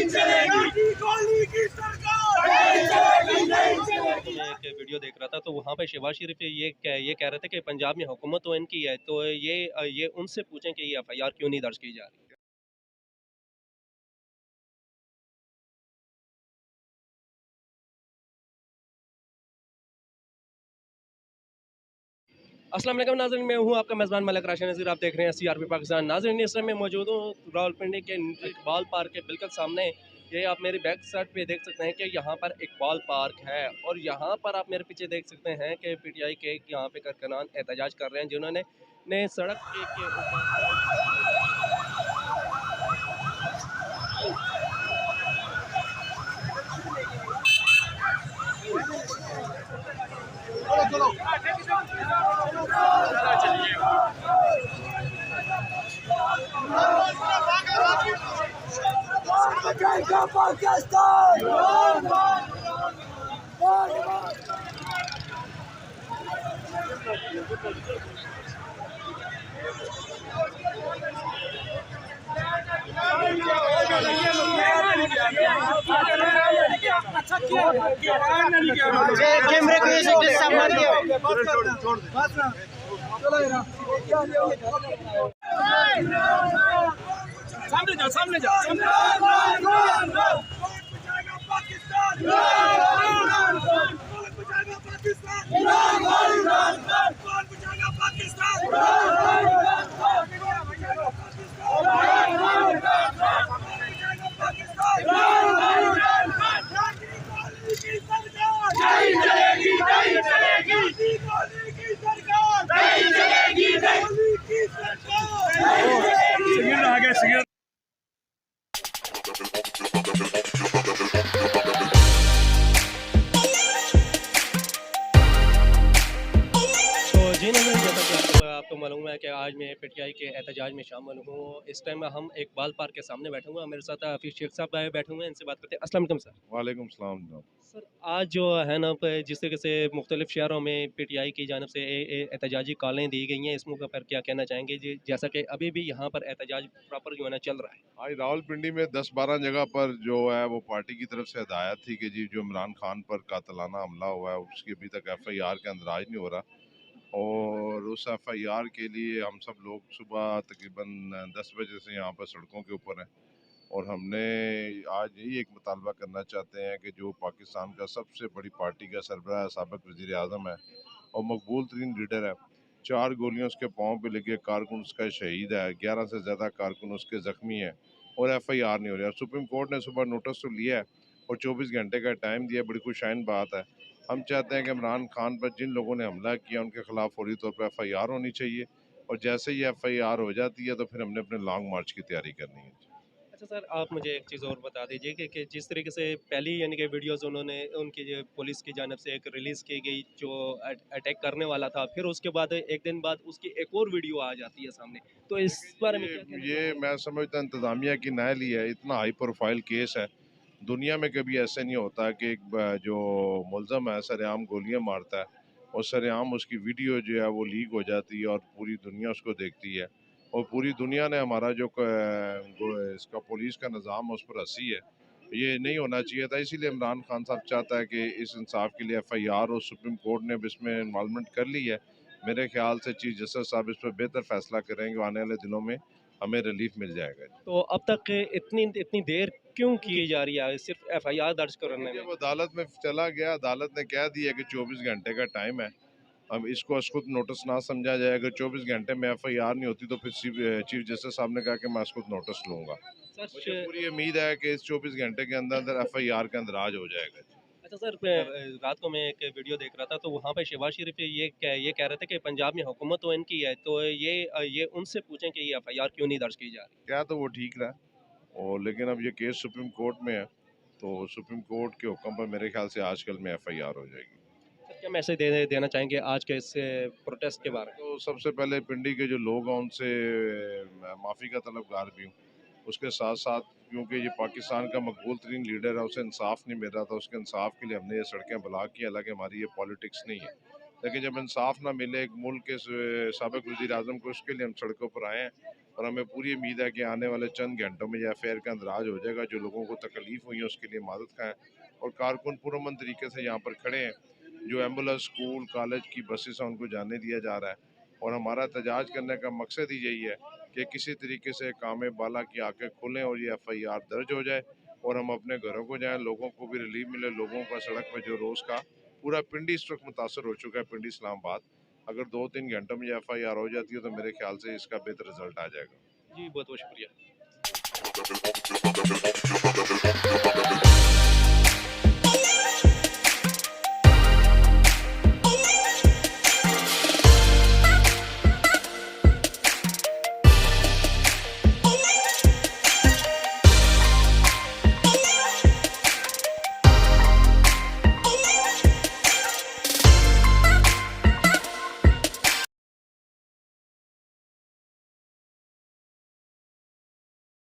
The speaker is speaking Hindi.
एक वीडियो देख रहा था तो वहाँ पे शहबाज शरीफ ये कह रहे थे कि पंजाब में हुकूमत तो इनकी है, तो ये उनसे पूछें कि ये एफआईआर क्यों नहीं दर्ज की जा रही। अस्सलाम वालेकुम नाज़रीन, मैं हूँ आपका मेज़बान मलिक राशिद नज़ीर। आप देख रहे हैं सीआरपी पाकिस्तान। नाज़रीन, इस समय मैं मौजूद हूँ रावलपिंडी के इकबाल पार्क के बिल्कुल सामने। ये आप मेरी बैक साइड पे देख सकते हैं कि यहाँ पर इकबाल पार्क है और यहाँ पर आप मेरे पीछे देख सकते हैं कि पीटीआई के यहाँ पे कारकुनान एहतजाज कर रहे हैं, जिन्होंने ने सड़क के ऊपर कैमरे को ऐसे डिस्टर्ब मत करो। सामने जा जी नहीं, जैसा कि आपको मालूम है कि आज मैं पीटीआई के एहतजाज में शामिल हूँ। इस टाइम हम इकबाल पार्क के सामने बैठे हुए हैं। मेरे साथ हफीज़ शेख साहब बैठे हुए हैं, इनसे बात करते हैं। अस्सलाम वालेकुम सर। वालेकुम सलाम जनाब। सर, आज जो है ना जिस तरीके से मुख्तलिफ शहरों में पीटीआई की जानब से एहतजाजी कॉलें दी गई हैं, इस मौके पर क्या कहना चाहेंगे जी? जैसा कि अभी भी यहाँ पर एहतजाज प्रॉपर जो है ना चल रहा है। आज रावलपिंडी में 10-12 जगह पर जो है वो पार्टी की तरफ से हदायत थी कि जी जो इमरान खान पर कातलाना हमला हुआ है उसकी अभी तक एफआईआर के अंदर आज नहीं हो रहा, और उस एफआईआर के लिए हम सब लोग सुबह तकरीबन 10 बजे से यहाँ पर सड़कों के ऊपर हैं। और हमने आज यही एक मुतालबा करना चाहते हैं कि जो पाकिस्तान का सबसे बड़ी पार्टी का सरबराह साबिक़ वज़ीर आज़म है और मकबूल तरीन लीडर है, 4 गोलियां उसके पाँव पे लगी, कारकुन उसका शहीद है, 11 से ज़्यादा कारकुन उसके ज़ख्मी हैं और एफआईआर नहीं हो रही है। सुप्रीम कोर्ट ने सुबह नोटिस तो लिया है और 24 घंटे का टाइम दिया, बड़ी खुशाइन बात है। हम चाहते हैं कि इमरान खान पर जिन लोगों ने हमला किया उनके खिलाफ फौरी तौर पर एफआईआर होनी चाहिए, और जैसे ही एफआईआर हो जाती है तो फिर हमने अपने लॉन्ग मार्च की तैयारी करनी है। अच्छा सर, आप मुझे एक चीज़ और बता दीजिए कि जिस तरीके से पहली यानी कि वीडियोज़ उन्होंने उनकी जो पुलिस की जानब से एक रिलीज़ की गई जो अटैक करने वाला था, फिर उसके बाद एक दिन बाद उसकी एक और वीडियो आ जाती है सामने, तो इस बारे में क्या कहना ये चाहेंगे? मैं समझता इंतज़ामिया की नाअहली है। इतना हाई प्रोफाइल केस है, दुनिया में कभी ऐसे नहीं होता कि एक जो मुलज़म है सरेआम गोलियां मारता है और सरेआम उसकी वीडियो जो है वो लीक हो जाती है और पूरी दुनिया उसको देखती है, और पूरी दुनिया ने हमारा जो इसका पुलिस का निज़ाम उस पर हंसी है। ये नहीं होना चाहिए था, इसीलिए इमरान खान साहब चाहता है कि इस इंसाफ के लिए एफआईआर, और सुप्रीम कोर्ट ने भी इसमें इन्वॉल्वमेंट कर ली है। मेरे ख्याल से चीफ जस्टिस साहब इस पर बेहतर फैसला करेंगे, आने वाले दिनों में हमें रिलीफ मिल जाएगा। तो अब तक इतनी इतनी देर क्यों की जा रही है सिर्फ एफआईआर दर्ज करने में? जब अदालत में चला गया, अदालत ने कह दिया कि 24 घंटे का टाइम है। अब इसको अशकुत नोटिस ना समझा जाए। अगर 24 घंटे में एफआईआर नहीं होती तो फिर चीफ जस्टिस साहब ने कहा कि मैं अशकुत नोटिस लूंगा। मुझे सर, पूरी उम्मीद है कि इस 24 घंटे के अंदर अंदर एफआईआर के अंदर आज हो जाएगा। अच्छा सर, रात को मैं एक वीडियो देख रहा था तो वहाँ पे शहबाज शरीफ ये कह रहे थे कि पंजाब में हुकूमत तो इनकी है, तो ये उनसे पूछें कि ये एफआईआर क्यों नहीं दर्ज की जा रही। क्या तो वो ठीक रहा, और लेकिन अब ये केस सुप्रीम कोर्ट में है, तो सुप्रीम कोर्ट के हुक्म पर मेरे ख्याल से आजकल में एफआईआर हो जाएगी। सर, क्या मैसेज देना चाहेंगे आज के इस प्रोटेस्ट के बारे में? तो सबसे पहले पिंडी के जो लोग हैं उनसे माफ़ी का तलबगार भी हूँ। उसके साथ साथ क्योंकि ये पाकिस्तान का मकबूल तरीन लीडर है, उसे इंसाफ नहीं मिल रहा था, उसके इंसाफ के लिए हमने ये सड़कें ब्लॉक की। हालांकि हमारी ये पॉलिटिक्स नहीं है, लेकिन जब इंसाफ ना मिले एक मुल्क के साबिक वज़ीर आज़म को, उसके लिए हम सड़कों पर आए हैं और हमें पूरी उम्मीद है कि आने वाले चंद घंटों में यह अफेयर का अंदराज हो जाएगा। जो लोगों को तकलीफ हुई है उसके लिए मदद का है और कारकुन पुरअमन तरीके से यहाँ पर खड़े हैं। जो एम्बुलेंस, स्कूल, कॉलेज की बसेस हैं उनको जाने दिया जा रहा है और हमारा एहतजाज करने का मकसद ही यही है कि किसी तरीके से काम बाला की आंखें खुलें और ये FIR दर्ज हो जाए और हम अपने घरों को जाएं, लोगों को भी रिलीफ मिले। लोगों का सड़क पर जो रोज़ का पूरा पिंडी इस वक्त मुतासर हो चुका है, पिंडी इस्लामाबाद। अगर 2-3 घंटों में ये FIR हो जाती है तो मेरे ख्याल से इसका बेहतर रिजल्ट आ जाएगा। जी बहुत बहुत शुक्रिया।